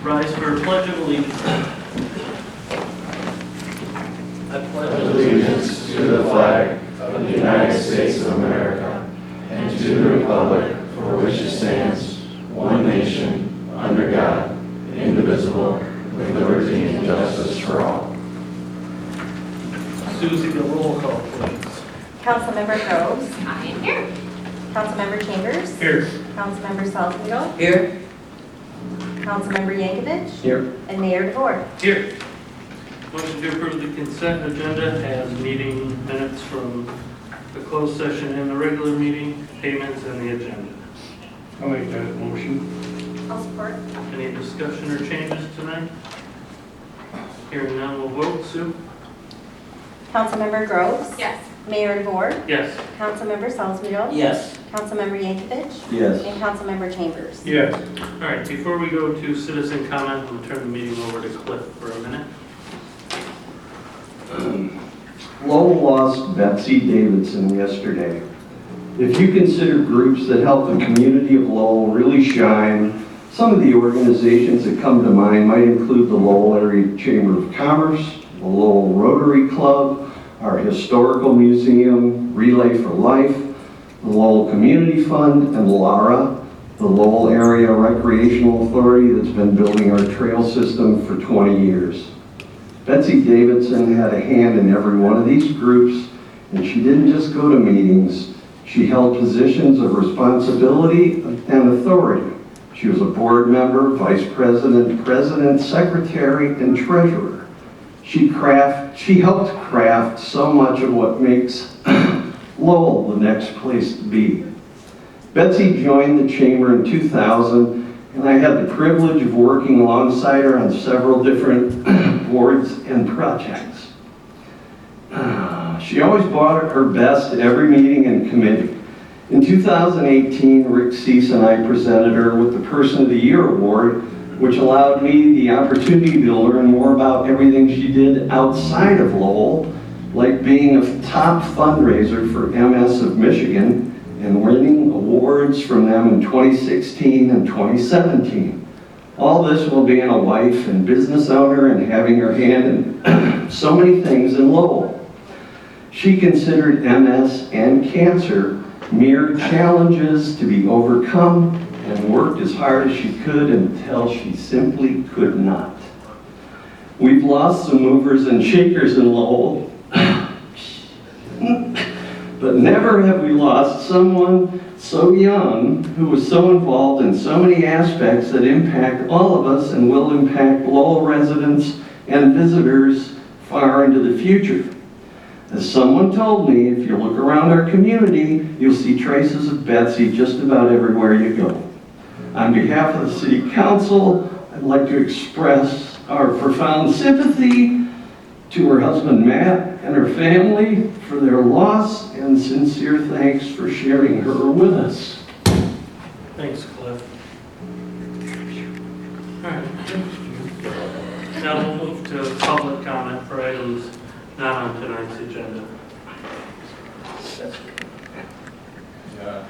Rise for a pledge of allegiance. I pledge Allegiance to the flag of the United States of America and to the republic for which it stands, one nation, under God, indivisible, with liberty and justice for all. Susie, the roll call, please. Councilmember Groves. I am here. Councilmember Chambers. Here. Councilmember Salzweedl. Here. Councilmember Yankovic. Here. And Mayor DeVore. Here. Motion to approve the consent agenda as meeting minutes from the closed session and the regular meeting, payments, and the agenda. I'll make that motion. I'll support. Any discussion or changes tonight? Hearing none, we'll vote. Sue? Councilmember Groves. Yes. Mayor DeVore. Yes. Councilmember Salzweedl. Yes. Councilmember Yankovic. Yes. And Councilmember Chambers. Yes. All right, before we go to citizen comment, I'm going to turn the meeting over to Cliff for a minute. Lowell lost Betsy Davidson yesterday. If you consider groups that help the community of Lowell really shine, some of the organizations that come to mind might include the Lowell Area Chamber of Commerce, the Lowell Rotary Club, our Historical Museum, Relay for Life, the Lowell Community Fund, and LARA, the Lowell Area Recreational Authority that's been building our trail system for 20 years. Betsy Davidson had a hand in every one of these groups, and she didn't just go to meetings. She held positions of responsibility and authority. She was a board member, vice president, president, secretary, and treasurer. She helped craft so much of what makes Lowell the next place to be. Betsy joined the chamber in 2000, and I had the privilege of working alongside her on several different boards and projects. She always brought her best at every meeting and committee. In 2018, Rick Cease and I presented her with the Person of the Year Award, which allowed me the opportunity to learn more about everything she did outside of Lowell, like being a top fundraiser for MS of Michigan and winning awards from them in 2016 and 2017. All this while being a wife and business owner and having her hand in so many things in Lowell. She considered MS and cancer mere challenges to be overcome and worked as hard as she could until she simply could not. We've lost some movers and shakers in Lowell, but never have we lost someone so young who was so involved in so many aspects that impact all of us and will impact Lowell residents and visitors far into the future. As someone told me, if you look around our community, you'll see traces of Betsy just about everywhere you go. On behalf of the City Council, I'd like to express our profound sympathy to her husband Matt and her family for their loss, and sincere thanks for sharing her with us. Thanks, Cliff. All right. Now we'll move to public comment for items not on tonight's agenda. Yeah.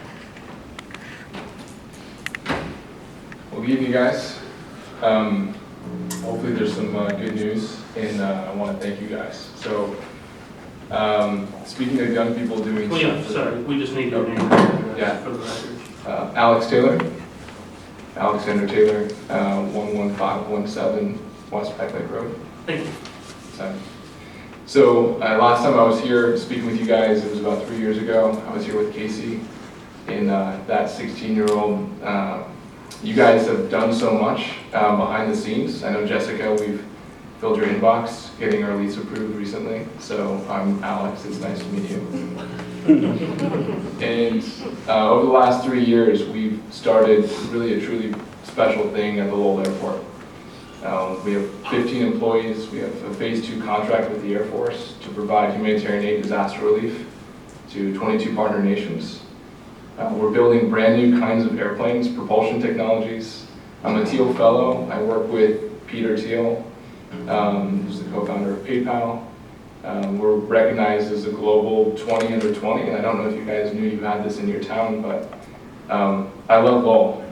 Well, good evening, guys. Hopefully there's some good news, and I want to thank you guys. So, speaking of young people doing Sorry, we just need your name Yeah. for the record. Alex Taylor, Alexander Taylor, 11517 West Pike Lake Road. Thank you. So last time I was here speaking with you guys, it was about 3 years ago. I was here with Casey, and that 16-year-old. You guys have done so much behind the scenes. I know, Jessica, we've filled your inbox getting our lease approved recently. So I'm Alex, it's nice to meet you. And over the last 3 years, we've started really a truly special thing at the Lowell Airport. We have 15 employees. We have a phase 2 contract with the Air Force to provide humanitarian aid disaster relief to 22 partner nations. We're building brand new kinds of airplanes, propulsion technologies. I'm a Teal Fellow. I work with Peter Teal, who's the co-founder of PayPal. We're recognized as a global 20 under 20, and I don't know if you guys knew you had this in your town, but I love Lowell.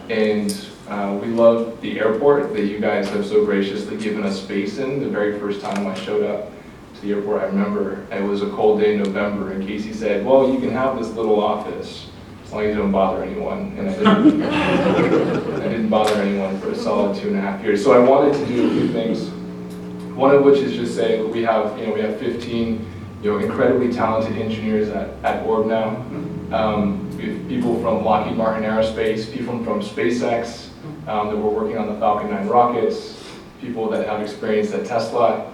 And We love the airport that you guys have so graciously given us space in. The very first time I showed up to the airport, I remember it was a cold day in November, and Casey said, well, you can have this little office as long as you don't bother anyone. And I didn't. I didn't bother anyone for a solid 2.5 years. So I wanted to do a few things. One of which is just say we have 15 incredibly talented engineers at Orb now. We have people from Lockheed Martin Aerospace, people from SpaceX that were working on the Falcon 9 rockets, people that have experience at Tesla.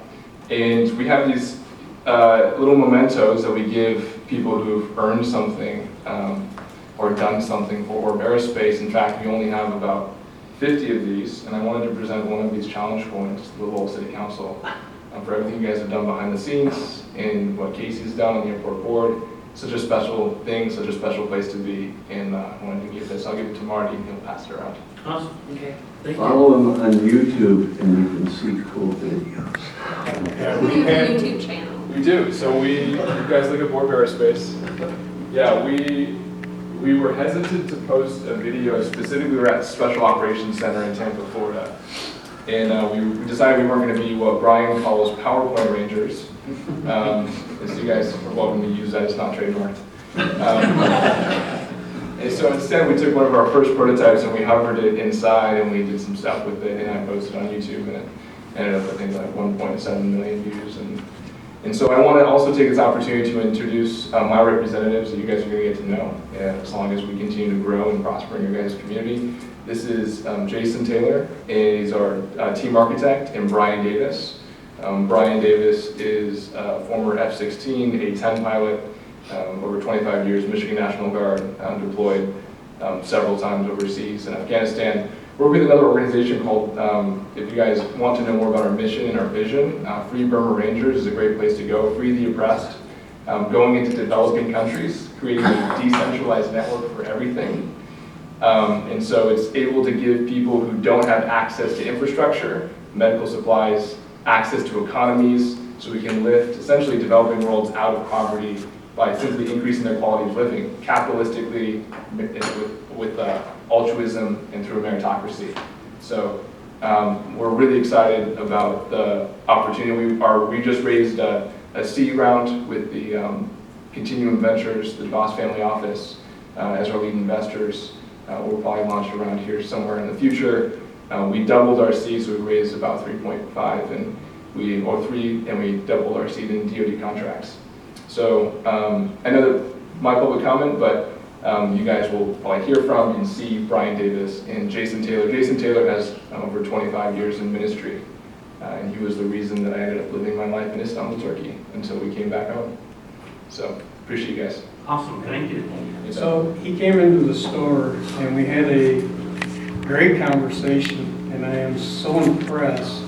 And we have these little mementos that we give people who've earned something or done something for Orb Aerospace. In fact, we only have about 50 of these, and I wanted to present one of these challenge coins to the Lowell City Council for everything you guys have done behind the scenes and what Casey's done on the airport board. Such a special thing, such a special place to be, and I wanted to give this. I'll give it to Marty, and he'll pass it around. Awesome. Okay. Thank you. Follow him on YouTube and you can see cool videos. Yeah, We have a YouTube channel. We do. So you guys look at Orb Aerospace. Yeah, we were hesitant to post a video. Specifically, we're at Special Operations Center in Tampa, Florida. And we decided we weren't going to be what Brian calls PowerPoint Rangers. So you guys are welcome to use that, it's not trademarked. And so instead we took one of our first prototypes and we hovered it inside and we did some stuff with it, and I posted on YouTube, and it ended up, I think, like 1.7 million views. And so I want to also take this opportunity to introduce my representatives that you guys are going to get to know as long as we continue to grow and prosper in your guys' community. This is Jason Taylor, is our team architect, and Brian Davis. Brian Davis is a former F-16, A-10 pilot, over 25 years, Michigan National Guard, deployed several times overseas in Afghanistan. Work with another organization called, if you guys want to know more about our mission and our vision, Free Burma Rangers is a great place to go. Free the oppressed, going into developing countries, creating a decentralized network for everything. And so it's able to give people who don't have access to infrastructure, medical supplies, access to economies, so we can lift essentially developing worlds out of poverty by simply increasing their quality of living, capitalistically, with altruism and through a meritocracy. So we're really excited about the opportunity. We just raised a seed round with the Continuum Ventures, the Boss Family Office, as our lead investors. We'll probably launch around here somewhere in the future. We doubled our seed, so we raised about 3.5, and we doubled our seed in DoD contracts. So I know that my public comment, but you guys will probably hear from and see Brian Davis and Jason Taylor. Jason Taylor has over 25 years in ministry, and he was the reason that I ended up living my life in Istanbul, Turkey, until we came back home. So appreciate you guys. Awesome. Thank you. So he came into the store and we had a great conversation, and I am so impressed.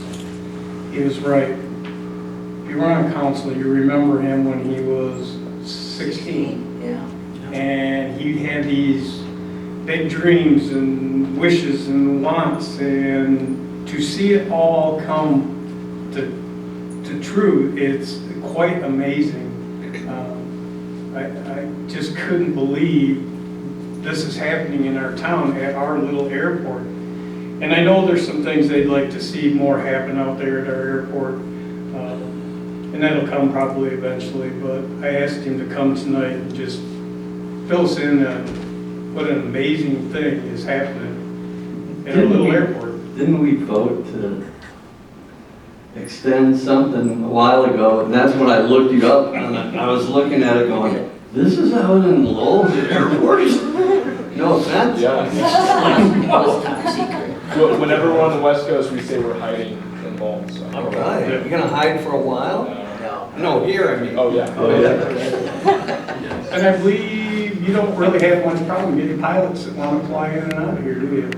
He was right. If you were on council, you remember him when he was 16. Yeah. And he had these big dreams and wishes and wants, and to see it all come to true, it's quite amazing. I just couldn't believe this is happening in our town at our little airport. And I know there's some things they'd like to see more happen out there at our airport. And that'll come probably eventually, but I asked him to come tonight and just fill us in on what an amazing thing is happening at our little airport. Didn't we vote to extend something a while ago, and that's when I looked you up, and I was looking at it going, this is out in Lowell Airport? No offense. Yeah. Whenever we're on the West Coast, we say we're hiding in Lowell. So. All right, you're gonna hide for a while? No, here, I mean. Oh, yeah. Oh, yeah. And I believe you don't really have much problem getting pilots that want to fly in and out of here, do you?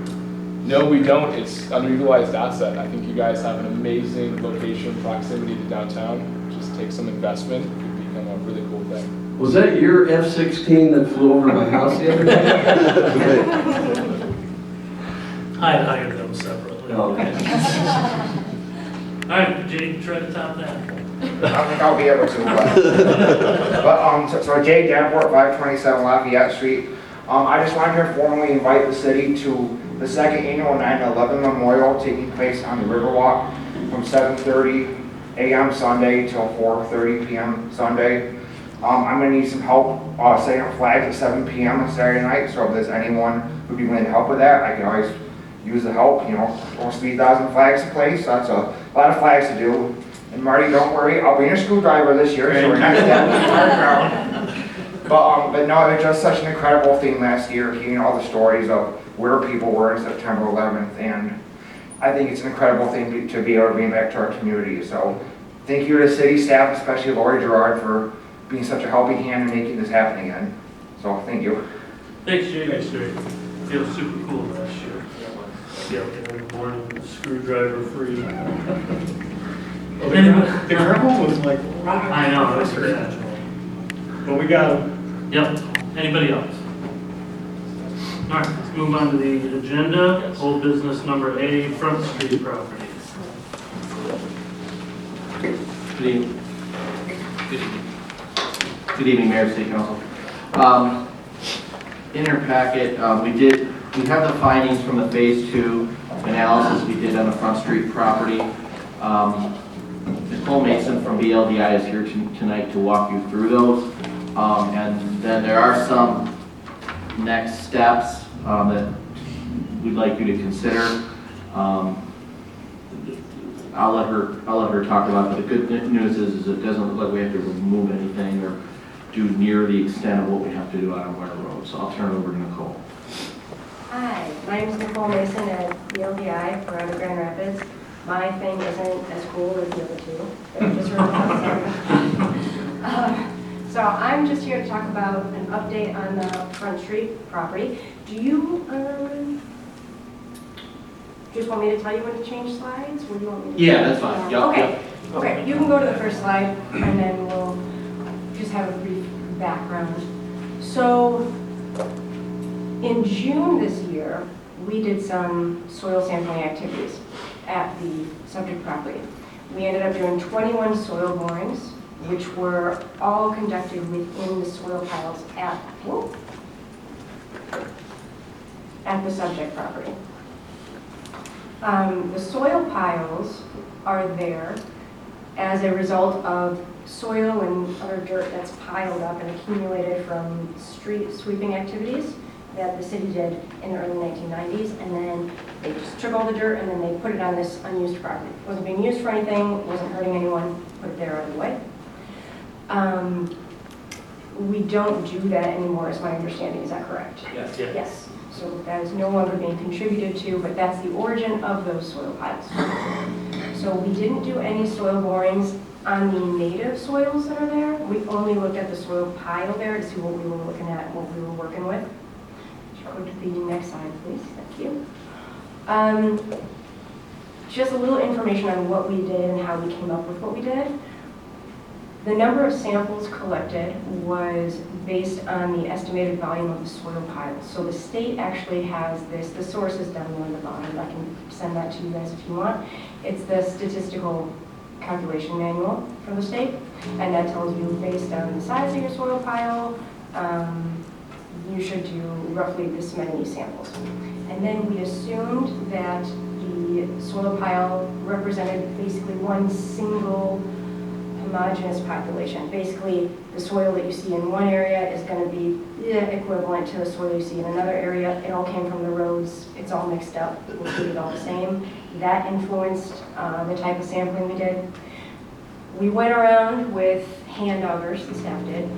No, we don't. It's underutilized asset. I think you guys have an amazing location, proximity to downtown. Just take some investment. It could become a really cool thing. Was that your F-16 that flew over my house the other day? I hired them separately. Okay. All right, Jake, try to top that. I don't think I'll be able to, but so Jay Davenport, 527 Lafayette Street. I just wanted to formally invite the city to the second annual 9/11 Memorial taking place on the Riverwalk from 7:30 a.m. Sunday till 4:30 p.m. Sunday. I'm gonna need some help setting up flags at 7 p.m. on Saturday night, so if there's anyone who'd be willing to help with that, I can always use the help, you know, almost 3,000 flags to place, so that's a lot of flags to do. And Marty, don't worry, I'll bring a screwdriver this year, so we're not standing on the ground. But no, it was just such an incredible thing last year, hearing all the stories of where people were in September 11th, and I think it's an incredible thing to be able to bring back to our community. So thank you to the city staff, especially Lori Gerard, for being such a helping hand in making this happen again. So thank you. Thanks, Jay. Thanks, Jay. It was super cool last year. Yeah, in the morning, screwdriver free. The gravel was like rock. I know, that's great. But we got them. Yep. Anybody else? All right, let's move on to the agenda. Old business number A, Front Street properties. Good evening. Good evening, Mayor, City Council. In our packet, we have the findings from the Phase 2 analysis we did on the Front Street property. Nicole Mason from BLDI is here tonight to walk you through those. And then there are some next steps that we'd like you to consider. I'll let her talk about it, but the good news is it doesn't look like we have to remove anything or do near the extent of what we have to do on Ware Road. So I'll turn it over to Nicole. Hi, my name is Nicole Mason at BLDI for Grand Rapids. My thing isn't as cool as the other two. They're just really awesome. So I'm just here to talk about an update on the Front Street property. Do you just want me to tell you when to change slides? What do you want me to Yeah, that's fine. Yep, Okay. yep. Okay, you can go to the first slide and then we'll just have a brief background. So in June this year, we did some soil sampling activities at the subject property. We ended up doing 21 soil borings, which were all conducted within the soil piles at the subject property. The soil piles are there as a result of soil and other dirt that's piled up and accumulated from street sweeping activities that the city did in the early 1990s, and then they just took all the dirt and then they put it on this unused property. It wasn't being used for anything, wasn't hurting anyone, put it there out of the way. We don't do that anymore, is my understanding, is that correct? Yes. Yes, so that is no longer being contributed to, but that's the origin of those soil piles. So we didn't do any soil borings on the native soils that are there. We only looked at the soil pile there to see what we were looking at and what we were working with. Go to the next slide, please. Thank you. Just a little information on what we did and how we came up with what we did. The number of samples collected was based on the estimated volume of the soil piles. So the state actually has this, the source is down there on the bottom. I can send that to you guys if you want. It's the statistical calculation manual from the state, and that tells you based on the size of your soil pile, you should do roughly this many samples. And then we assumed that the soil pile represented basically one single homogeneous population. Basically, the soil that you see in one area is going to be equivalent to the soil you see in another area. It all came from the roads. It's all mixed up. We'll treat it all the same. That influenced the type of sampling we did. We went around with hand augers, the staff did.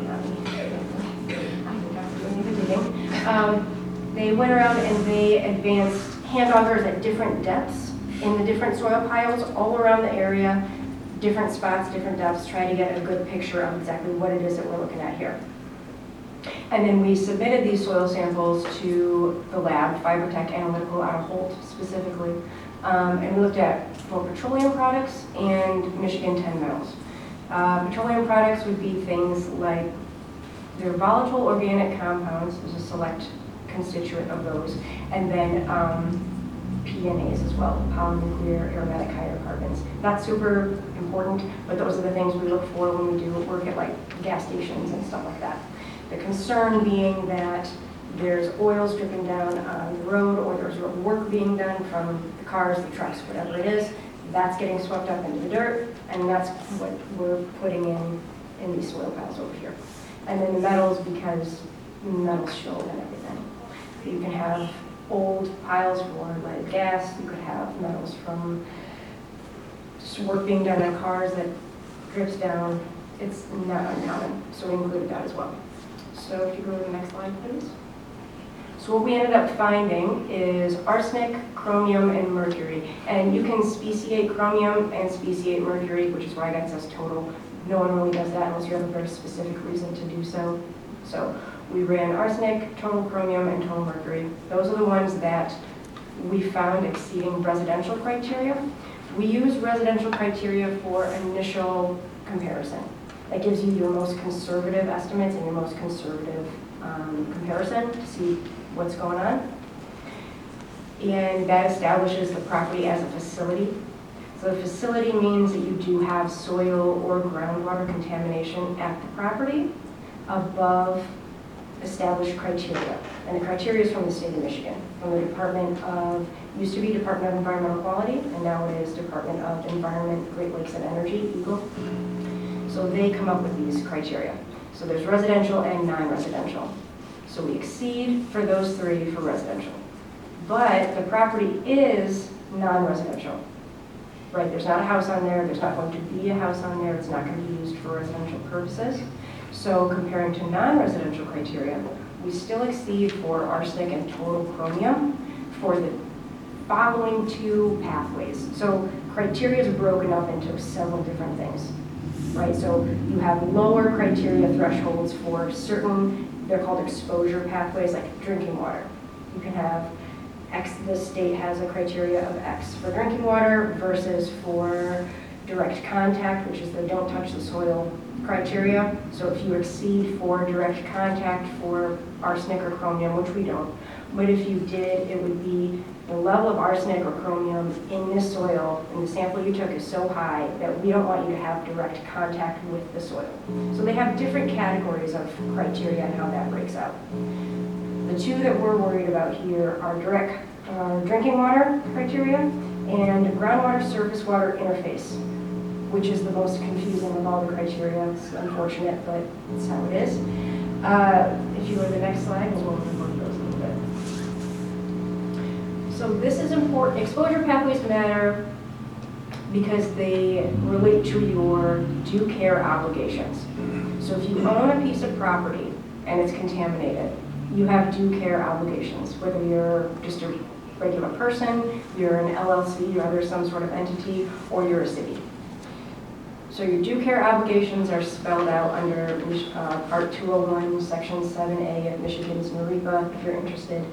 They went around and they advanced hand augers at different depths in the different soil piles all around the area, different spots, different depths, trying to get a good picture of exactly what it is that we're looking at here. And then we submitted these soil samples to the lab, FiberTech Analytical out of Holt specifically, and we looked at both petroleum products and Michigan 10 metals. Petroleum products would be things like they're volatile organic compounds, there's a select constituent of those, and then PNAs as well, polynuclear aromatic hydrocarbons. Not super important, but those are the things we look for when we do work at like gas stations and stuff like that. The concern being that there's oils dripping down on the road, or there's work being done from the cars, the trucks, whatever it is, that's getting swept up into the dirt, and that's what we're putting in these soil piles over here. And then the metals, because metals show and everything. You can have old piles for leaded gas, you could have metals from just work being done on cars that drips down. It's not uncommon, so we included that as well. So if you go to the next slide, please. So what we ended up finding is arsenic, chromium, and mercury. And you can speciate chromium and speciate mercury, which is why that says total. No one really does that unless you have a very specific reason to do so. So we ran arsenic, total chromium, and total mercury. Those are the ones that we found exceeding residential criteria. We use residential criteria for initial comparison. That gives you your most conservative estimates and your most conservative comparison to see what's going on. And that establishes the property as a facility. So the facility means that you do have soil or groundwater contamination at the property above established criteria. And the criteria is from the state of Michigan, from the Department of, used to be Department of Environmental Quality, and now it is Department of Environment, Great Lakes and Energy, EGLE. So they come up with these criteria. So there's residential and non-residential. So we exceed for those three for residential. But the property is non-residential, right? There's not a house on there, there's not going to be a house on there, it's not going to be used for residential purposes. So comparing to non-residential criteria, we still exceed for arsenic and total chromium for the following two pathways. So criteria is broken up into several different things, right? So you have lower criteria thresholds for certain, they're called exposure pathways, like drinking water. You can have X, the state has a criteria of X for drinking water versus for direct contact, which is the don't touch the soil criteria. So if you exceed for direct contact for arsenic or chromium, which we don't, but if you did, it would be the level of arsenic or chromium in this soil, and the sample you took is so high that we don't want you to have direct contact with the soil. So they have different categories of criteria and how that breaks out. The two that we're worried about here are direct drinking water criteria and groundwater surface water interface, which is the most confusing of all the criteria. It's unfortunate, but it's how it is. If you go to the next slide, we'll go over those a little bit. So this is important. Exposure pathways matter because they relate to your due care obligations. So if you own a piece of property and it's contaminated, you have due care obligations, whether you're just a regular person, you're an LLC, or there's some sort of entity, or you're a city. So your due care obligations are spelled out under Part 201, Section 7A of Michigan's NERIPA, if you're interested.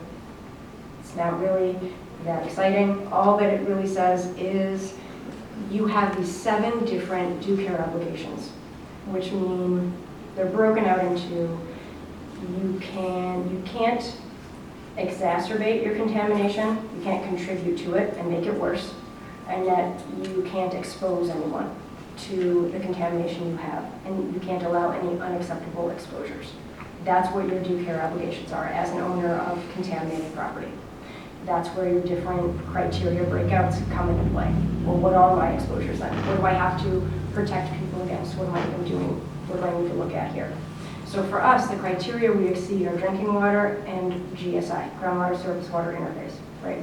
It's not really that exciting. All that it really says is you have these 7 different due care obligations, which mean they're broken out into you can't exacerbate your contamination, you can't contribute to it and make it worse, and that you can't expose anyone to the contamination you have, and you can't allow any unacceptable exposures. That's what your due care obligations are as an owner of contaminated property. That's where your different criteria breakouts come into play. Well, what are my exposures then? What do I have to protect people against? What am I even doing? What do I need to look at here? So for us, the criteria we exceed are drinking water and GSI, groundwater surface water interface, right?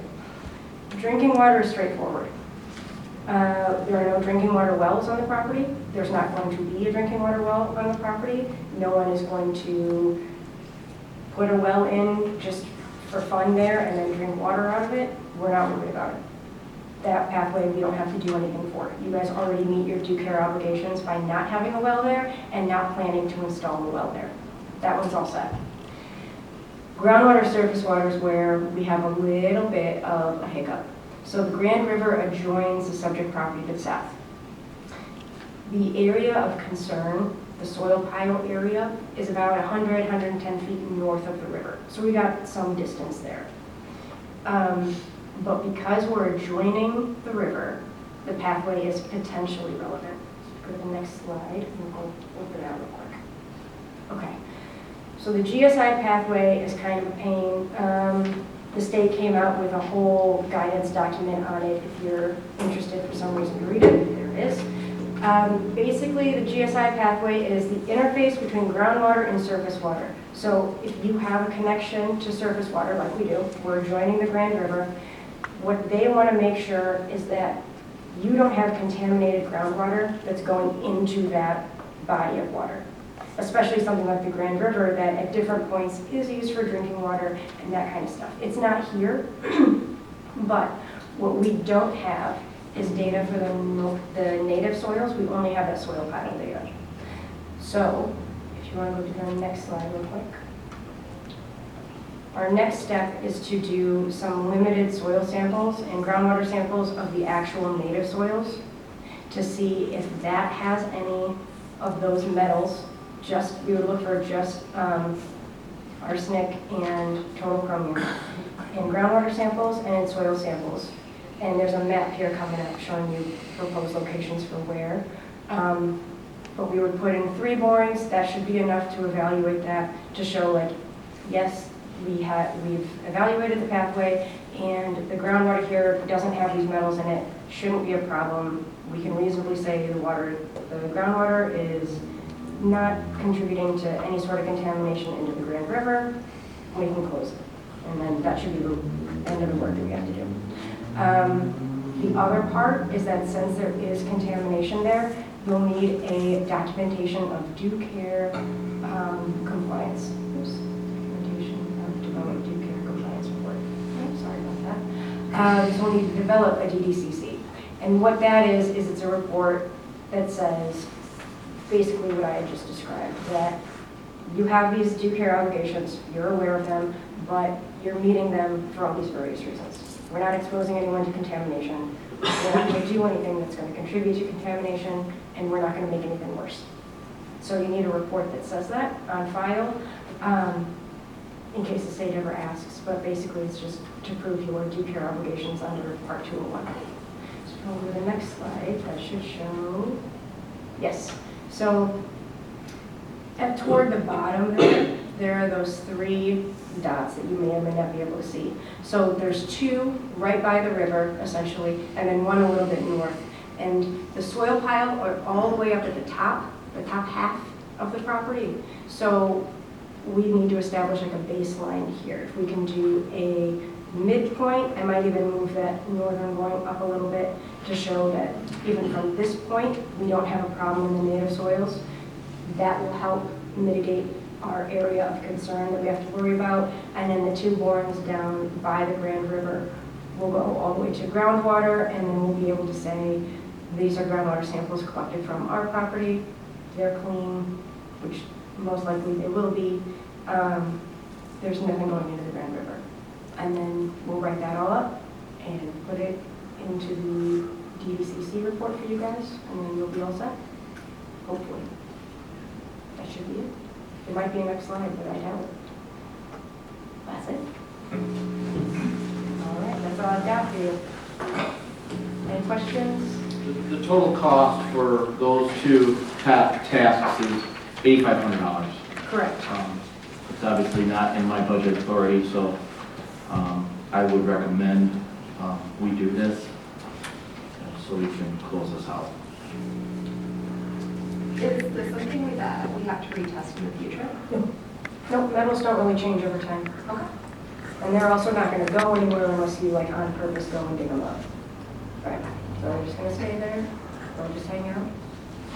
Drinking water is straightforward. There are no drinking water wells on the property. There's not going to be a drinking water well on the property. No one is going to put a well in just for fun there and then drink water out of it. We're not worried about it. That pathway we don't have to do anything for. You guys already meet your due care obligations by not having a well there and not planning to install a well there. That one's all set. Groundwater surface water is where we have a little bit of a hiccup. So the Grand River adjoins the subject property to the south. The area of concern, the soil pile area, is about 100, 110 feet north of the river. So we got some distance there. But because we're adjoining the river, the pathway is potentially relevant. Go to the next slide and we'll open it out real quick. Okay. So So the GSI pathway is kind of a pain. The state came out with a whole guidance document on it. If you're interested for some reason to read it, there it is. Basically, the GSI pathway is the interface between groundwater and surface water. So if you have a connection to surface water, like we do, we're joining the Grand River, what they want to make sure is that you don't have contaminated groundwater that's going into that body of water. Especially something like the Grand River that at different points is used for drinking water and that kind of stuff. It's not here, but what we don't have is data for the native soils. We only have that soil pile data. So if you want to go to the next slide real quick. Our next step is to do some limited soil samples and groundwater samples of the actual native soils to see if that has any of those metals. We would look for just arsenic and total chromium in groundwater samples and in soil samples. And there's a map here coming up showing you proposed locations for where. But we would put in 3 borings. That should be enough to evaluate that, to show like, yes, we've evaluated the pathway and the groundwater here doesn't have these metals in it, shouldn't be a problem. We can reasonably say the groundwater is not contributing to any sort of contamination into the Grand River. We can close it. And then that should be the end of the work that we have to do. The other part is that since there is contamination there, you'll need a documentation of due care compliance. Oops. Documentation of developed due care compliance report. Oh, sorry about that. So we'll need to develop a DDCC. And what that is it's a report that says basically what I had just described, that you have these due care obligations, you're aware of them, but you're meeting them for all these various reasons. We're not exposing anyone to contamination. We're not going to do anything that's going to contribute to contamination, and we're not going to make anything worse. So you need a report that says that on file, in case the state ever asks, but basically it's just to prove your due care obligations under Part 201. So go to the next slide, that should show, yes. So toward the bottom there are those 3 dots that you may or may not be able to see. So there's 2 right by the river, essentially, and then 1 a little bit north. And the soil pile are all the way up at the top half of the property. So we need to establish like a baseline here. If we can do a midpoint, I might even move that northern going up a little bit to show that even from this point, we don't have a problem in the native soils. That will help mitigate our area of concern that we have to worry about. And then the 2 borings down by the Grand River will go all the way to groundwater, and then we'll be able to say, these are groundwater samples collected from our property. They're clean, which most likely they will be. There's nothing going into the Grand River. And then we'll write that all up and put it into the DDCC report for you guys, and then you'll be all set, hopefully. That should be it. There might be a next slide, but I doubt it. That's it. All right, that's all I've got for you. Any questions? The total cost for those 2 tasks is $8,500. Correct. It's obviously not in my budget authority, so I would recommend we do this so we can close this out. Is this something that we have to retest in the future? No, metals don't really change over time. Okay. And they're also not going to go anywhere unless you like on purpose go and dig them up. Right. So they're just going to stay there. They'll just hang out.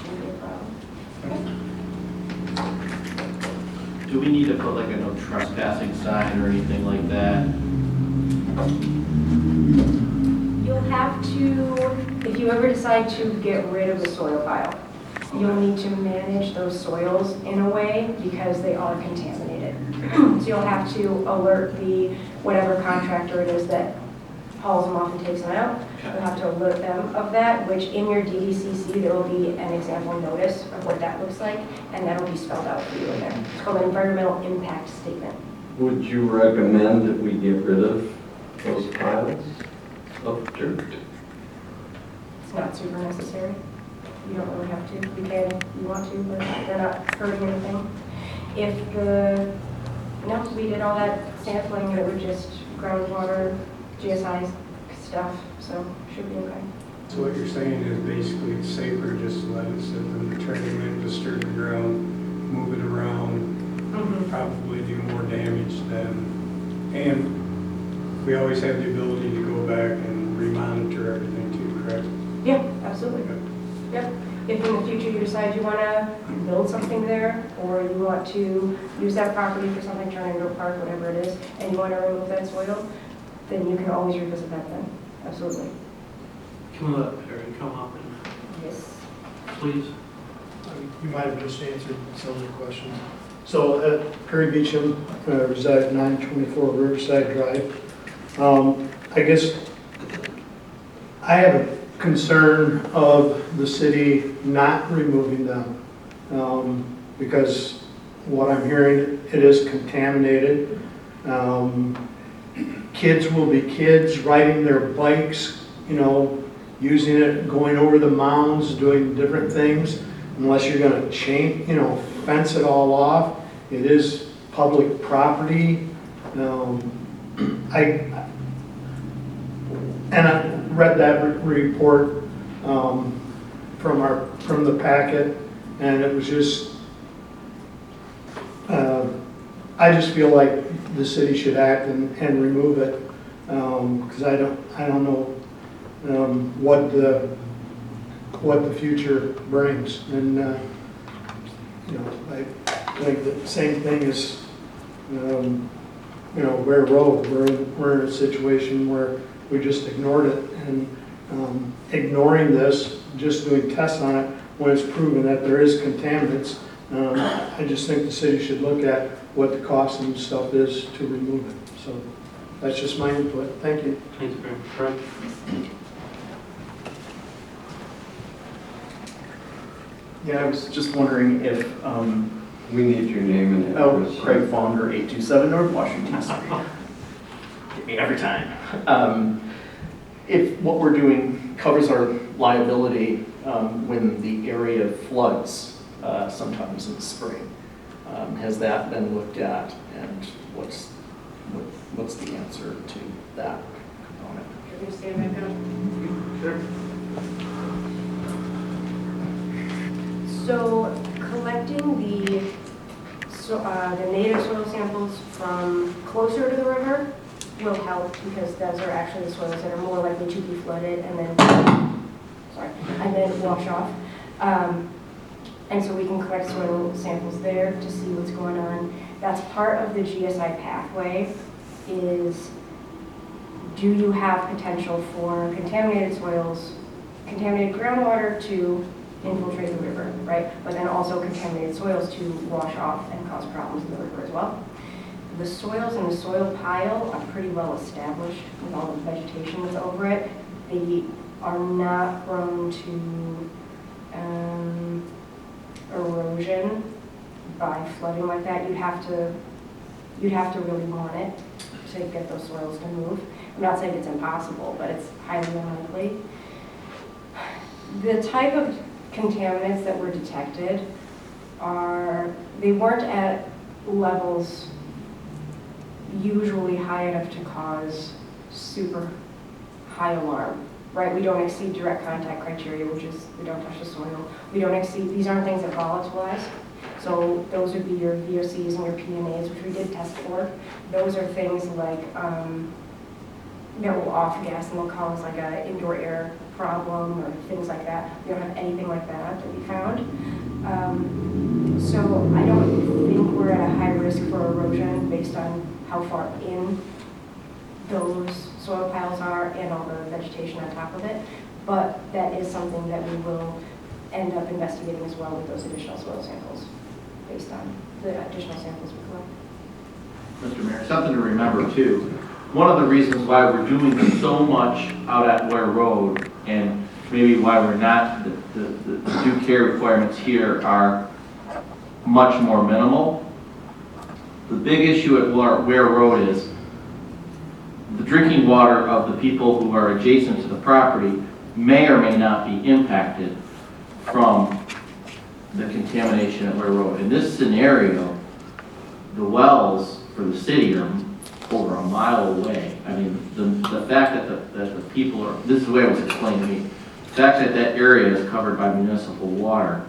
Shouldn't be a problem. Do we need to put like a no trespassing sign or anything like that? You'll have to, if you ever decide to get rid of the soil pile, you'll need to manage those soils in a way because they are contaminated. So you'll have to alert the whatever contractor it is that hauls them off and takes them out. You'll have to alert them of that, which in your DDCC there will be an example notice of what that looks like, and that'll be spelled out for you in there. It's called an environmental impact statement. Would you recommend that we get rid of those piles of dirt? It's not super necessary. You don't really have to. You can, you want to, but they're not hurting anything. We did all that sampling, and it was just groundwater, GSI stuff, so should be okay. So what you're saying is basically it's safer just to let it sit than to turn it in, disturb the ground, move it around, probably do more damage than, and we always have the ability to go back and re-monitor everything too, correct? Yeah, absolutely. Yep. If in the future you decide you want to build something there, or you want to use that property for something, turn it into a park, whatever it is, and you want to remove that soil, then you can always revisit that then. Absolutely. Can we let Perry come up and, Yes. please? You might have just answered some of the questions. So, Perry Beecham, reside at 924 Riverside Drive. I guess I have a concern of the city not removing them, because what I'm hearing, it is contaminated. Kids will be kids riding their bikes, using it, going over the mounds, doing different things. Unless you're going to fence it all off. It is public property. I read that report from the packet, and it was just, I just feel like the city should act and remove it, because I don't know what the future brings. And I think the same thing is Ware Road. We're in a situation where we just ignored it, and ignoring this, just doing tests on it when it's proven that there is contaminants. I just think the city should look at what the cost and stuff is to remove it. So that's just my input. Thank you. Thanks, Perry. Frank? Yeah, I was just wondering if, We need your name and address. Craig Fonder, 827 North Washington Street. Get me every time. If what we're doing covers our liability when the area floods sometimes in the spring. Has that been looked at, and what's the answer to that component? Can you stand back up? Sure. So collecting the native soil samples from closer to the river will help, because those are actually the soils that are more likely to be flooded and then wash off. And so we can collect soil samples there to see what's going on. That's part of the GSI pathway, is do you have potential for contaminated soils, contaminated groundwater to infiltrate the river, right? But then also contaminated soils to wash off and cause problems in the river as well. The soils in the soil pile are pretty well established with all the vegetation that's over it. They are not prone to erosion by flooding like that. You'd have to really want it to get those soils to move. I'm not saying it's impossible, but it's highly unlikely. The type of contaminants that were detected they weren't at levels usually high enough to cause super high alarm, right? We don't exceed direct contact criteria, which is we don't touch the soil. We don't exceed, these aren't things that volatilize. So those would be your VOCs and your PMAs, which we did test for. Those are things like that will off gas and will cause like an indoor air problem or things like that. We don't have anything like that we found. So I don't think we're at a high risk for erosion based on how far in those soil piles are and all the vegetation on top of it. But that is something that we will end up investigating as well with those additional soil samples based on the additional samples we collect. Mr. Mayor, something to remember too. One of the reasons why we're doing so much out at Ware Road, and maybe why we're not, the due care requirements here are much more minimal. The big issue at Ware Road is the drinking water of the people who are adjacent to the property may or may not be impacted from the contamination at Ware Road. In this scenario, the wells for the city are over a mile away. I mean, the fact that the people are, this is the way it was explained to me, the fact that that area is covered by municipal water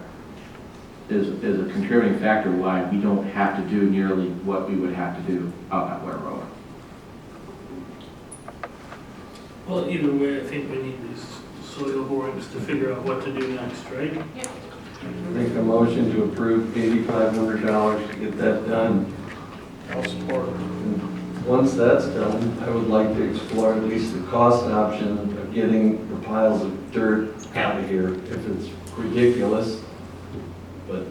is a contributing factor why we don't have to do nearly what we would have to do out at Ware Road. Well, either way, I think we need these soil borings to figure out what to do next, right? Make a motion to approve $8,500 to get that done. I'll support. Once that's done, I would like to explore at least the cost option of getting the piles of dirt out of here if it's ridiculous. But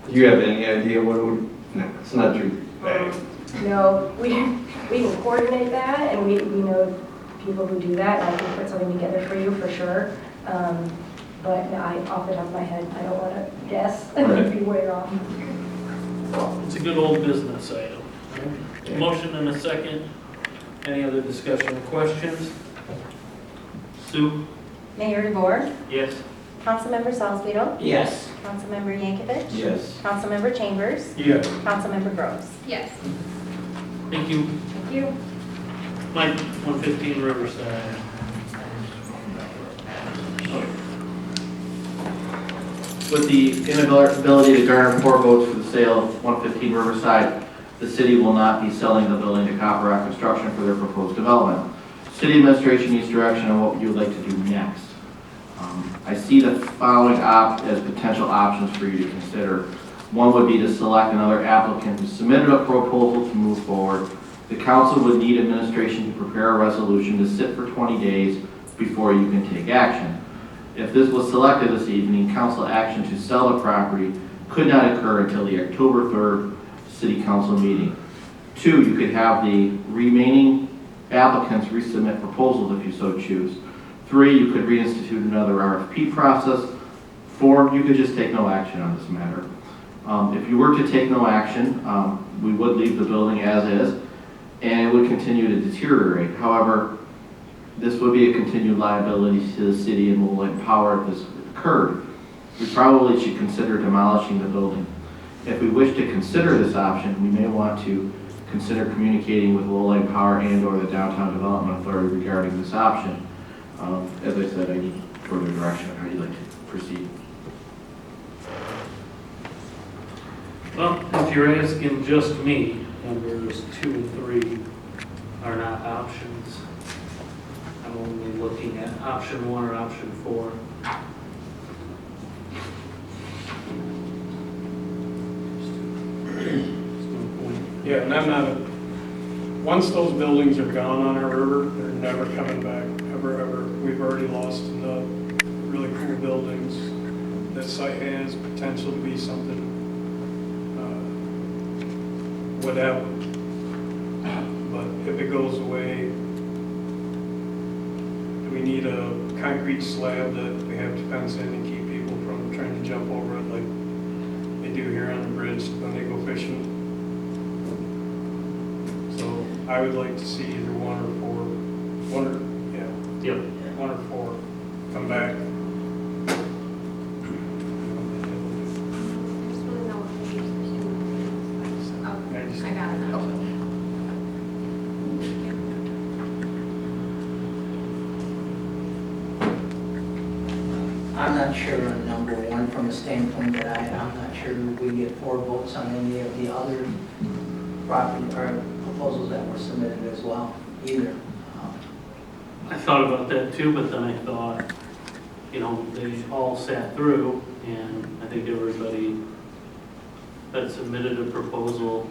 do you have any idea what it would, no, it's not your bag. No, we can coordinate that, and we know people who do that, and I can put something together for you for sure. But no, off the top of my head, I don't want to guess. It'd be way off. It's a good old business item. Right? Motion and a second. Any other discussion or questions? Sue? Mayor DeVore, Yes. Councilmember Salzweedl, Yes. Councilmember Yankovic, Yes. Councilmember Chambers, Yes. Councilmember Groves. Yes. Thank you. Thank you. Mike, 115 Riverside. With the inability to garner 4 votes for the sale of 115 Riverside, the city will not be selling the building to Copper Rock Construction for their proposed development. City administration needs direction on what you would like to do next. I see the following as potential options for you to consider. One would be to select another applicant who submitted a proposal to move forward. The council would need administration to prepare a resolution to sit for 20 days before you can take action. If this was selected this evening, council action to sell the property could not occur until the October 3rd city council meeting. 2, you could have the remaining applicants resubmit proposals if you so choose. 3, you could reinstitute another RFP process. 4, you could just take no action on this matter. If you were to take no action, we would leave the building as is, and it would continue to deteriorate. However, this would be a continued liability to the city and will empower if this occurred. We probably should consider demolishing the building. If we wish to consider this option, we may want to consider communicating with Lowell Power and/or the Downtown Development Authority regarding this option. As I said, I need further direction on how you'd like to proceed. Well, if you're asking just me, numbers 2 and 3 are not options. I'm only looking at option 1 or option 4. Yeah, and I'm not, once those buildings are gone on our river, they're never coming back, ever, ever. We've already lost the really cool buildings. That site has potential to be something, whatever. But if it goes away, we need a concrete slab that we have to fence in and keep people from trying to jump over it like they do here on the bridge when they go fishing. So I would like to see either 1 or 4, 1 or, yeah. Yep. 1 or 4 come back. Just want to know what the use of I just- I got it now. I'm not sure on number 1 from the standpoint that I'm not sure we get 4 votes on any of the other property or proposals that were submitted as well either. I thought about that too, but then I thought, you know, they all sat through, and I think everybody that submitted a proposal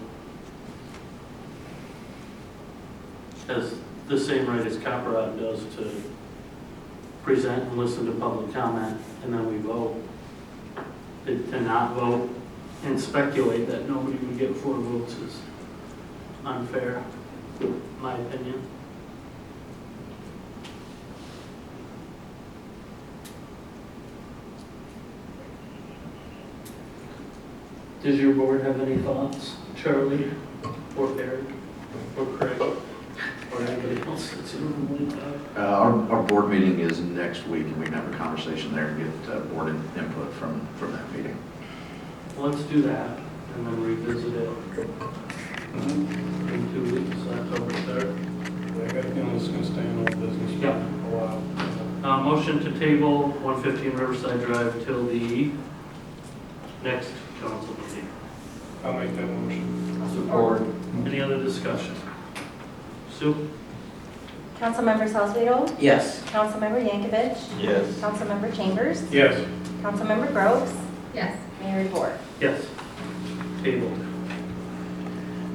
has the same right as Copperot does to present and listen to public comment, and then we vote. To not vote and speculate that nobody would get 4 votes is unfair, in my opinion. Does your board have any thoughts, Charlie, or Eric, or Craig, or anybody else that's in the room? Our board meeting is next week, and we can have a conversation there and get board input from that meeting. Let's do that, and then revisit it in 2 weeks, October 3rd. I got a feeling it's gonna stay in old business for Yeah. a while. Motion to table 115 Riverside Drive till the next council meeting. I'll make that motion. Support. Any other discussion? Sue? Councilmember Salzweedl? Yes. Councilmember Yankovic? Yes. Councilmember Chambers? Yes. Councilmember Groves? Yes. Mayor DeVore? Yes. Tabled.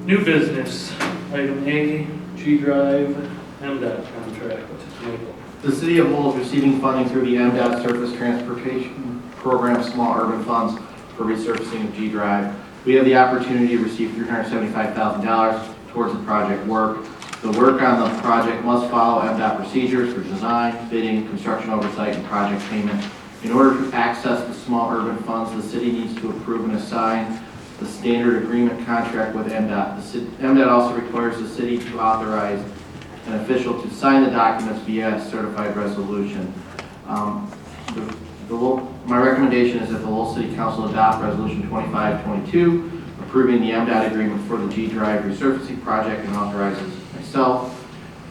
New business, item A, G Drive, MDOT contract. Michael. The city of Lowell is receiving funding through the MDOT Surface Transportation Program Small Urban Funds for resurfacing of G Drive. We have the opportunity to receive $375,000 towards the project work. The work on the project must follow MDOT procedures for design, bidding, construction oversight, and project payment. In order to access the small urban funds, the city needs to approve and assign the standard agreement contract with MDOT. MDOT also requires the city to authorize an official to sign the documents via certified resolution. My recommendation is that the Lowell City Council adopt Resolution 2522, approving the MDOT agreement for the G Drive resurfacing project, and authorizes myself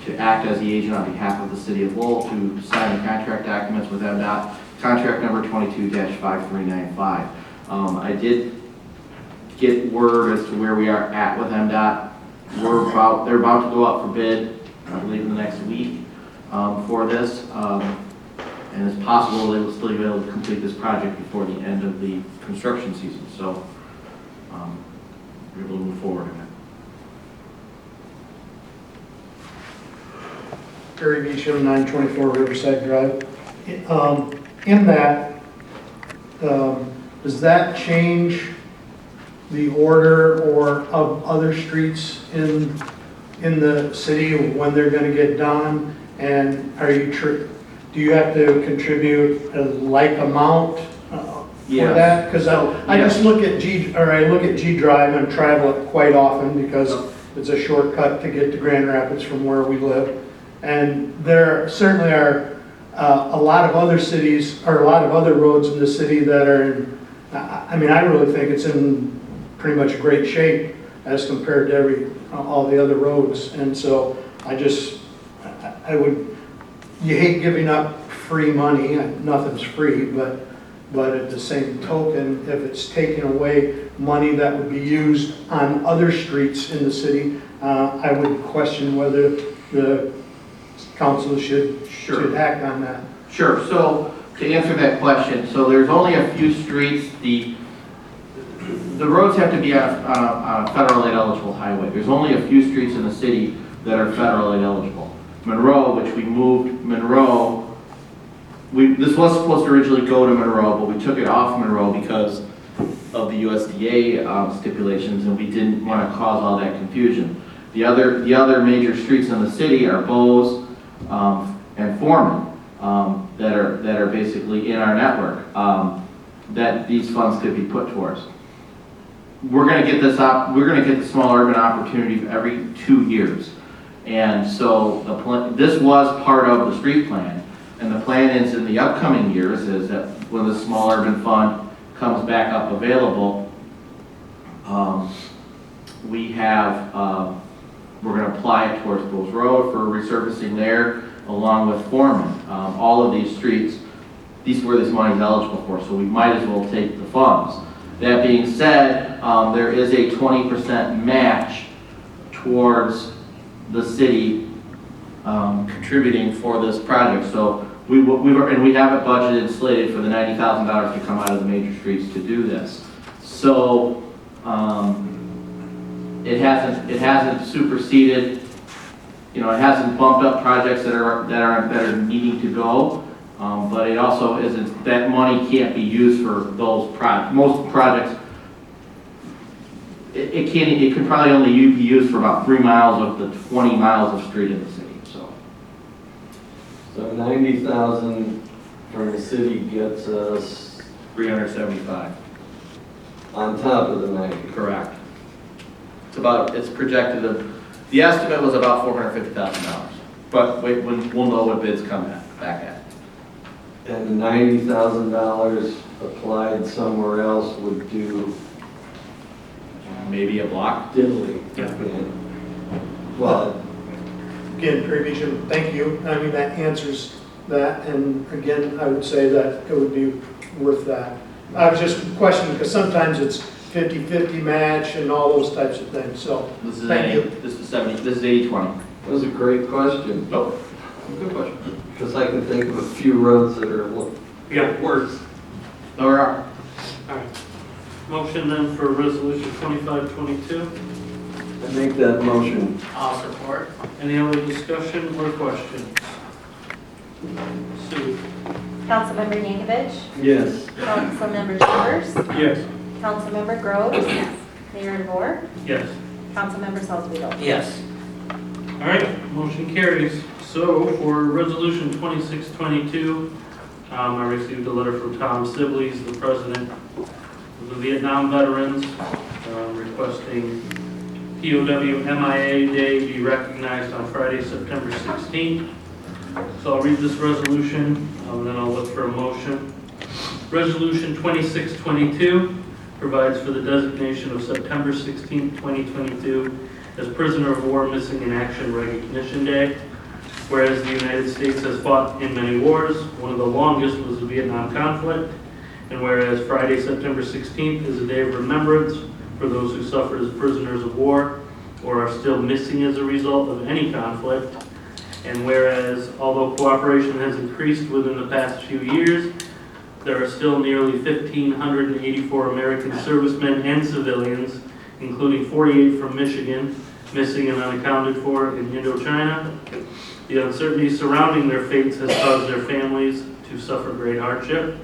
to act as the agent on behalf of the city of Lowell to sign the contract documents with MDOT, contract number 22-5395. I did get word as to where we are at with MDOT. They're about to go out for bid, I believe in the next week, for this. And it's possible they will still be able to complete this project before the end of the construction season. So we're able to move forward in it. Perry Beecham, 924 Riverside Drive. In that, does that change the order or of other streets in the city of when they're going to get done? And do you have to contribute a like amount for that? Because I just look at G Drive and travel it quite often because it's a shortcut to get to Grand Rapids from where we live. And there certainly are a lot of other cities, or a lot of other roads in the city that are in, I really think it's in pretty much great shape as compared to all the other roads. And so you hate giving up free money, nothing's free, but at the same token, if it's taking away money that would be used on other streets in the city, I would question whether the council should act on that. Sure. So to answer that question, so there's only a few streets. The roads have to be on a federal aid eligible highway. There's only a few streets in the city that are federal aid eligible. Monroe, which we moved Monroe, this was supposed to originally go to Monroe, but we took it off Monroe because of the USDA stipulations, and we didn't want to cause all that confusion. The other major streets in the city are Bowes and Foreman that are basically in our network that these funds could be put towards. We're going to get the small urban opportunity every 2 years. And so this was part of the street plan, and the plan is in the upcoming years is that when the small urban fund comes back up available, we're going to apply it towards Bulls Road for resurfacing there, along with Foreman. All of these streets, these were this money is eligible for, so we might as well take the funds. That being said, there is a 20% match towards the city contributing for this project. So we have it budgeted slated for the $90,000 to come out of the major streets to do this. So it hasn't superseded, it hasn't bumped up projects that are needing to go. But it also isn't, that money can't be used for those projects. Most projects, it can probably only be used for about 3 miles of the 20 miles of street in the city. So 90,000 from the city gets us 375. on top of the 90. Correct. It's projected the estimate was about $450,000. But we'll know what bids come back at. And the $90,000 applied somewhere else would do maybe a block. Diddly. Well, again, Prairie Beach, thank you. I mean, that answers that, and again, I would say that it would be worth that. I was just questioning, because sometimes it's 50-50 match and all those types of things, so, This is thank you. This is 70, this is 80/20. That was a great question, Oh, good question. because I can think of a few roads that are Yeah, works. There are. All right. Motion then for resolution 2522. I make that motion. I'll support. Any other discussion or questions? Sue? Councilmember Yankovic, Yes. Councilmember Chambers, Yes. Councilmember Groves, Mayor DeVore, Yes. Councilmember Salzweedl. Yes. All right, motion carries. So for resolution 2622, I received a letter from Tom Sibley, the president of the Vietnam Veterans, requesting POW MIA Day be recognized on Friday, September 16th. So I'll read this resolution, and then I'll look for a motion. Resolution 2622 provides for the designation of September 16th, 2022 as Prisoner of War Missing in Action Recognition Day. Whereas the United States has fought in many wars, one of the longest was the Vietnam conflict, and whereas Friday, September 16th is a day of remembrance for those who suffered as prisoners of war or are still missing as a result of any conflict, and whereas although cooperation has increased within the past few years, there are still nearly 1,584 American servicemen and civilians, including 48 from Michigan, missing and unaccounted for in Indochina. The uncertainty surrounding their fates has caused their families to suffer great hardship.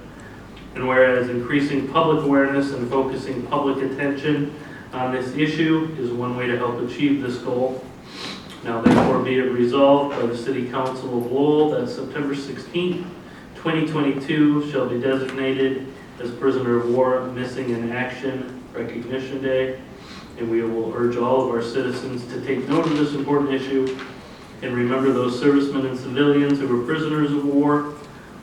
And whereas increasing public awareness and focusing public attention on this issue is one way to help achieve this goal. Now therefore be it resolved by the City Council of Lowell that September 16th, 2022 shall be designated as Prisoner of War Missing in Action Recognition Day. And we will urge all of our citizens to take note of this important issue and remember those servicemen and civilians who were prisoners of war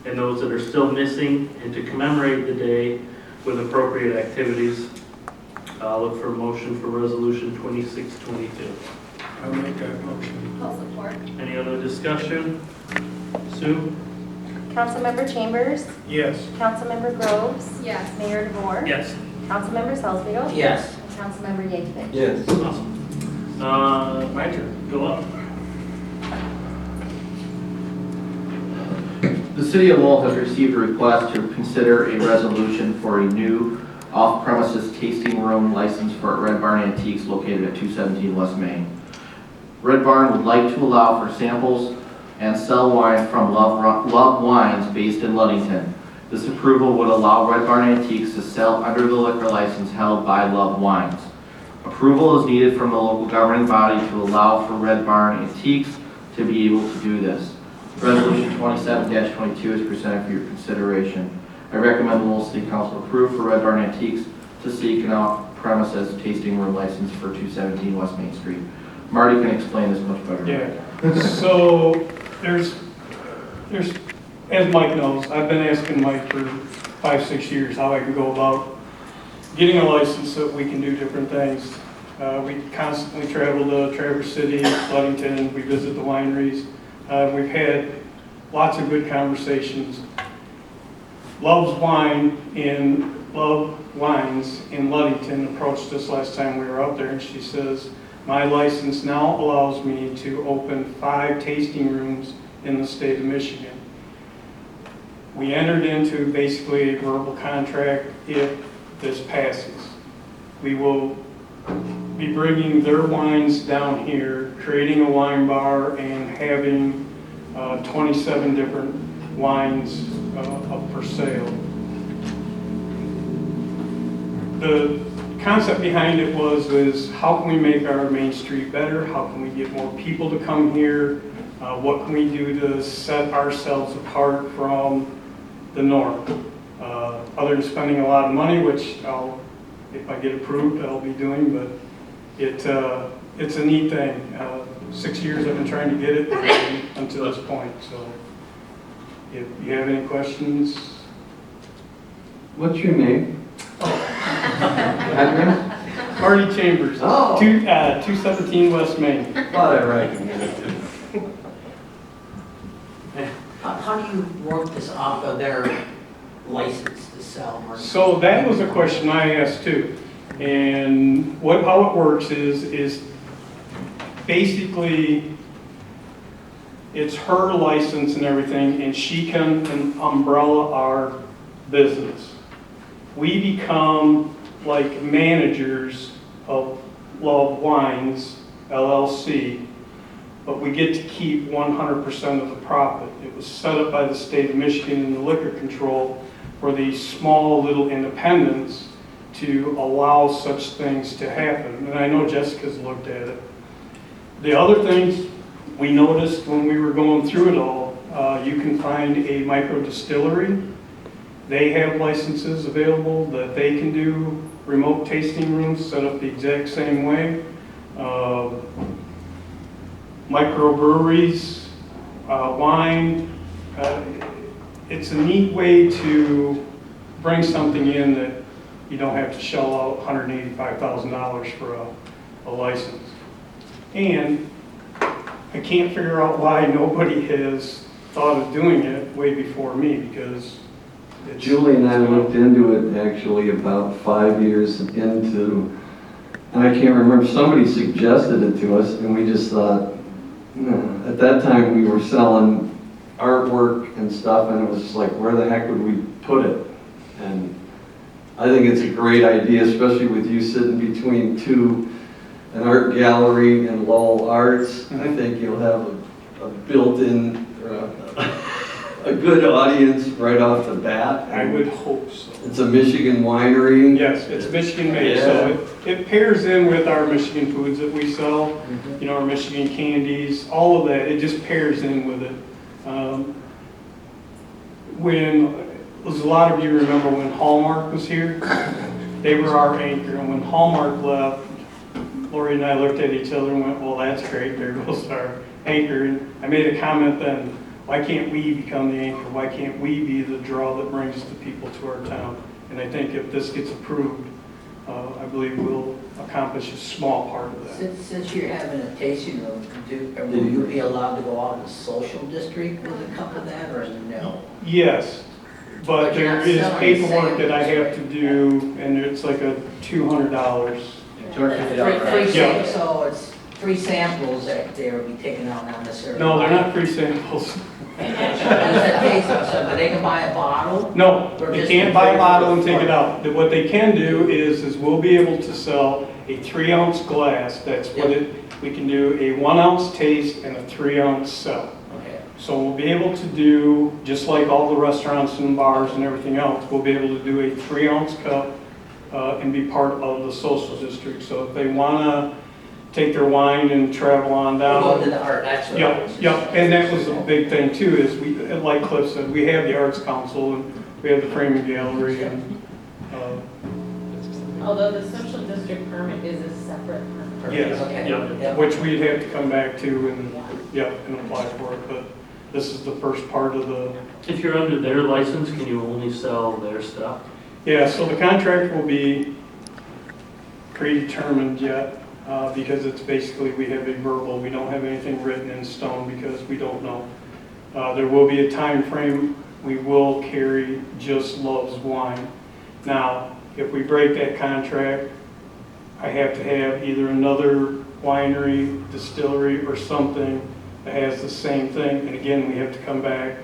and those that are still missing, and to commemorate the day with appropriate activities. I'll look for a motion for resolution 2622. I'll make that motion. I'll support. Any other discussion? Sue? Councilmember Chambers, Yes. Councilmember Groves, Yes. Mayor DeVore, Yes. Councilmember Salzweedl, Yes. and Councilmember Yankovic. Yes. Awesome. My turn. Go up. The City of Lowell has received a request to consider a resolution for a new off-premises tasting room license for Red Barn Antiques located at 217 West Main. Red Barn would like to allow for samples and sell wine from Love Wines based in Ludington. This approval would allow Red Barn Antiques to sell under the liquor license held by Love Wines. Approval is needed from the local governing body to allow for Red Barn Antiques to be able to do this. Resolution 27-22 is presented for your consideration. I recommend the Lowell City Council approve for Red Barn Antiques to seek an off-premises tasting room license for 217 West Main Street. Marty can explain this much better. Yeah, so there's, as Mike knows, I've been asking Mike for 5-6 years how I can go about getting a license so that we can do different things. We constantly travel to Traverse City, Ludington, we visit the wineries. We've had lots of good conversations. Love Wines in Ludington approached us last time we were out there, and she says, my license now allows me to open 5 tasting rooms in the state of Michigan. We entered into basically a verbal contract if this passes. We will be bringing their wines down here, creating a wine bar, and having 27 different wines up for sale. The concept behind it is how can we make our main street better? How can we get more people to come here? What can we do to set ourselves apart from the norm? Other than spending a lot of money, which if I get approved, I'll be doing, but it's a neat thing. 6 years I've been trying to get it until this point, so if you have any questions. What's your name? Address? Marty Chambers. Oh. 217 West Main. Thought I recognized it. How do you work this off of their license to sell? So that was a question I asked too. And how it works is basically it's her license and everything, and she can umbrella our business. We become like managers of Love Wines LLC, but we get to keep 100% of the profit. It was set up by the state of Michigan and the liquor control for these small little independents to allow such things to happen. And I know Jessica's looked at it. The other things we noticed when we were going through it all, you can find a micro distillery. They have licenses available that they can do remote tasting rooms set up the exact same way. Microbreweries, wine. It's a neat way to bring something in that you don't have to shell out $185,000 for a license. And I can't figure out why nobody has thought of doing it way before me, because it's... Julie and I looked into it actually about 5 years into, and I can't remember, somebody suggested it to us, and we just thought, no. At that time we were selling artwork and stuff, and it was just like, where the heck would we put it? And I think it's a great idea, especially with you sitting between an art gallery and Lowell Arts. I think you'll have a built-in, a good audience right off the bat. I would hope so. It's a Michigan winery. Yes, it's Michigan made, so it pairs in with our Michigan foods that we sell, you know, our Michigan candies, all of that, it just pairs in with it. As a lot of you remember when Hallmark was here, they were our anchor, and when Hallmark left, Lori and I looked at each other and went, well, that's great, there goes our anchor. And I made a comment then, why can't we become the anchor? Why can't we be the draw that brings the people to our town? And I think if this gets approved, I believe we'll accomplish a small part of that. Since you're having a tasting room, will you be allowed to go out in the social district with a cup of that, or no? Yes, but But you're there not is selling paperwork that I samples, have to do, and it's like a $200. Free Yeah. So it's 3 samples that they'll be taking out, not necessarily. No, they're not free samples. So they can buy a bottle? No, Or they just can't the buy a flavor bottle and of take it the out. What they can do is we'll be able to sell a 3-ounce glass. That's what we can do, a 1-ounce taste and a 3-ounce sell. Okay. So we'll be able to do, just like all the restaurants and bars and everything else, we'll be able to do a 3-ounce cup and be part of the social district. So if they want to take their wine and travel on down. We'll go to the art, that's what I was just Yep, and that was a big thing too, is we, like Cliff said, we have the Arts Council and we have the Framing Gallery and, Although the social district permit is a separate permit. yes, Okay. yep, which we'd have to come back to and apply for it, but this is the first part of the, If you're under their license, can you only sell their stuff? yeah, so the contract will be predetermined yet, because it's basically, we have a verbal, we don't have anything written in stone because we don't know. There will be a time frame. We will carry Just Loves Wine. Now, if we break that contract, I have to have either another winery, distillery, or something that has the same thing. And again, we have to come back